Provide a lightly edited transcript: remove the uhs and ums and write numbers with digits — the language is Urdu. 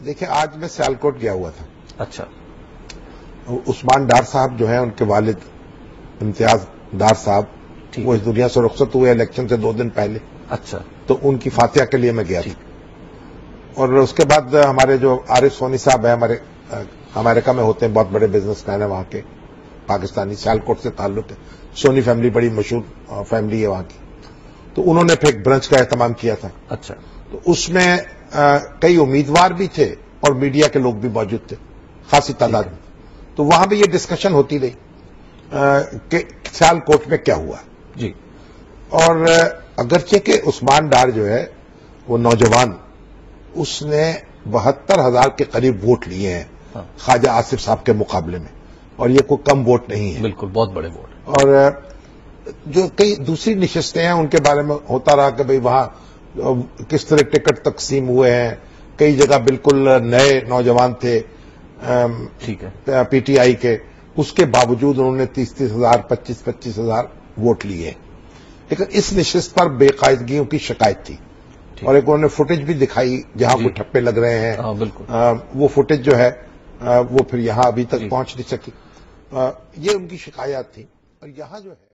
دیکھیں آج میں سیالکوٹ گیا ہوا تھا. اچھا. عثمان ڈار صاحب جو ہیں ان کے والد امتیاز ڈار صاحب وہ اس دنیا سے رخصت ہوئے الیکشن سے 2 دن پہلے. اچھا. تو ان کی فاتحہ کے لیے میں گیا تھا. اور اس کے بعد ہمارے جو عارف سونی صاحب ہیں ہمارے امریکہ میں ہوتے ہیں, بہت بڑے بزنس مین ہیں وہاں کے, پاکستانی, سیالکوٹ سے تعلق ہے. سونی فیملی بڑی مشہور فیملی ہے وہاں کی. تو انہوں نے پھر ایک برنچ کا اہتمام کیا تھا. اچھا. تو اس میں کئی امیدوار بھی تھے اور میڈیا کے لوگ بھی موجود تھے خاصی تعداد میں. تو وہاں بھی یہ ڈسکشن ہوتی رہی کہ سیالکوٹ میں کیا ہوا. جی. اور اگرچہ کہ عثمان ڈار جو ہے وہ نوجوان, اس نے 72,000 کے قریب ووٹ لیے ہیں خواجہ آصف صاحب کے مقابلے میں, اور یہ کوئی کم ووٹ نہیں ہے. بالکل بہت بڑے ووٹ. اور جو کئی دوسری نشستیں ہیں ان کے بارے میں ہوتا رہا کہ بھئی وہاں کس طرح ٹکٹ تقسیم ہوئے ہیں. کئی جگہ بالکل نئے نوجوان تھے ٹھیک ہے پی ٹی آئی کے, اس کے باوجود انہوں نے 30,000 25,000 ووٹ لیے. لیکن اس نشست پر بے قاعدگیوں کی شکایت تھی, اور ایک انہوں نے فوٹیج بھی دکھائی جہاں کوئی ٹھپے لگ رہے ہیں. بالکل. وہ فوٹیج جو ہے وہ پھر یہاں ابھی تک پہنچ نہیں سکی. یہ ان کی شکایات تھی. اور یہاں جو ہے